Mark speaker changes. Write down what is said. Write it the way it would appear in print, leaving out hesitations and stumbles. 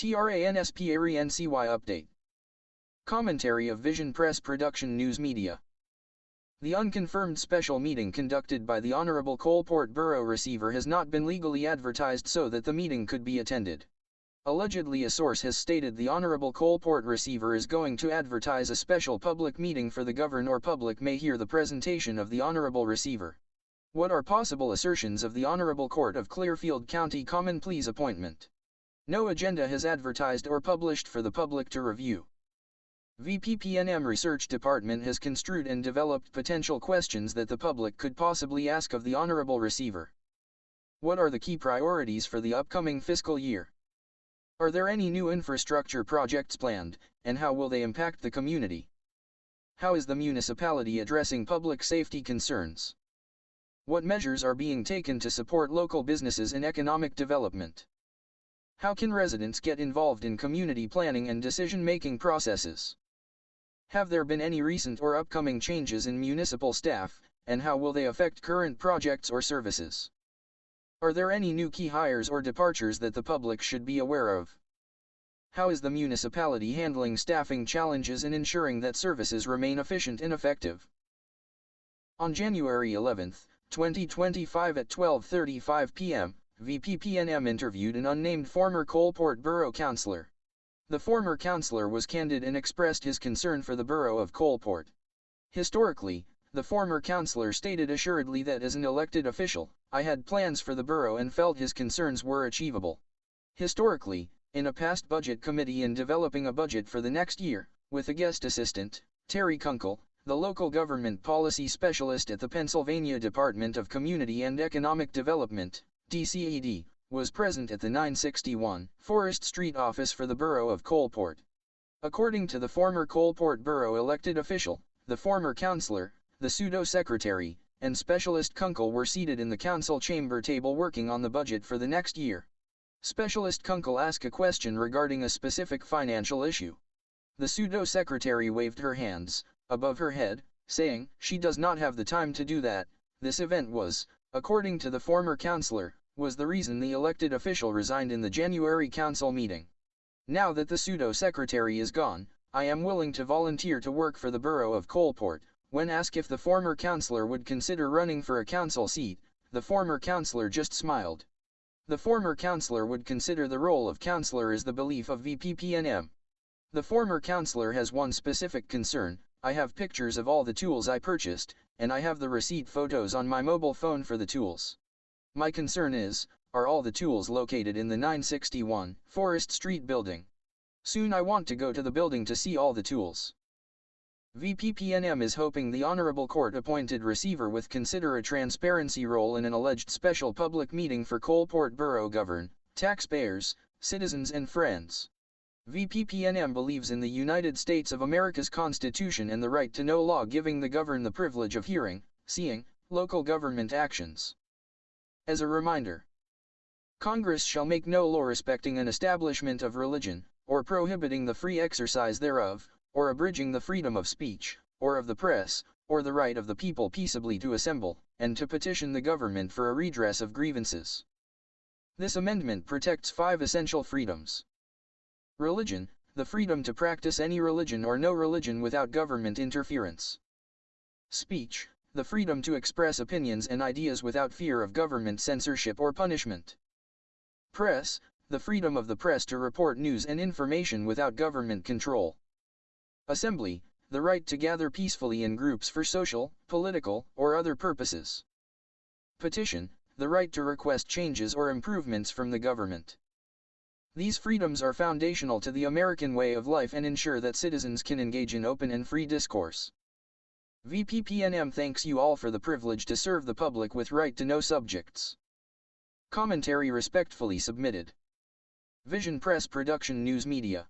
Speaker 1: Transparency Update. Commentary of Vision Press Production News Media. The unconfirmed special meeting conducted by the Honorable Coalport Borough Receiver has not been legally advertised so that the meeting could be attended. Allegedly, a source has stated the Honorable Coalport Receiver is going to advertise a special public meeting for the governed or public may hear the presentation of the Honorable Receiver. What are possible assertions of the Honorable Court of Clearfield County Common Pleas appointment? No agenda has advertised or published for the public to review. VPPNM Research Department has construed and developed potential questions that the public could possibly ask of the Honorable Receiver. What are the key priorities for the upcoming fiscal year? Are there any new infrastructure projects planned, and how will they impact the community? How is the municipality addressing public safety concerns? What measures are being taken to support local businesses and economic development? How can residents get involved in community planning and decision-making processes? Have there been any recent or upcoming changes in municipal staff, and how will they affect current projects or services? Are there any new key hires or departures that the public should be aware of? How is the municipality handling staffing challenges and ensuring that services remain efficient and effective? On January 11, 2025 at 12:35 p.m., VPPNM interviewed an unnamed former Coalport Borough Councillor. The former councillor was candid and expressed his concern for the Borough of Coalport. Historically, the former councillor stated assuredly that as an elected official, I had plans for the borough and felt his concerns were achievable. Historically, in a past budget committee in developing a budget for the next year, with a guest assistant, Terry Kunkel, the local government policy specialist at the Pennsylvania Department of Community and Economic Development, DCED, was present at the 961 Forest Street office for the Borough of Coalport. According to the former Coalport Borough elected official, the former councillor, the pseudo-secretary, and specialist Kunkel were seated in the council chamber table working on the budget for the next year. Specialist Kunkel asked a question regarding a specific financial issue. The pseudo-secretary waved her hands above her head, saying, "She does not have the time to do that." This event was, according to the former councillor, was the reason the elected official resigned in the January council meeting. Now that the pseudo-secretary is gone, I am willing to volunteer to work for the Borough of Coalport. When asked if the former councillor would consider running for a council seat, the former councillor just smiled. The former councillor would consider the role of councillor is the belief of VPPNM. The former councillor has one specific concern: I have pictures of all the tools I purchased, and I have the receipt photos on my mobile phone for the tools. My concern is, are all the tools located in the 961 Forest Street building? Soon I want to go to the building to see all the tools. VPPNM is hoping the Honorable Court-appointed receiver would consider a transparency role in an alleged special public meeting for Coalport Borough govern, taxpayers, citizens and friends. VPPNM believes in the United States of America's Constitution and the right to know law giving the governed the privilege of hearing, seeing, local government actions. As a reminder, Congress shall make no law respecting an establishment of religion, or prohibiting the free exercise thereof, or abridging the freedom of speech, or of the press, or the right of the people peaceably to assemble, and to petition the government for a redress of grievances. This amendment protects 5 essential freedoms. Religion, the freedom to practice any religion or no religion without government interference. Speech, the freedom to express opinions and ideas without fear of government censorship or punishment. Press, the freedom of the press to report news and information without government control. Assembly, the right to gather peacefully in groups for social, political, or other purposes. Petition, the right to request changes or improvements from the government. These freedoms are foundational to the American way of life and ensure that citizens can engage in open and free discourse. VPPNM thanks you all for the privilege to serve the public with right-to-know subjects. Commentary respectfully submitted. Vision Press Production News Media.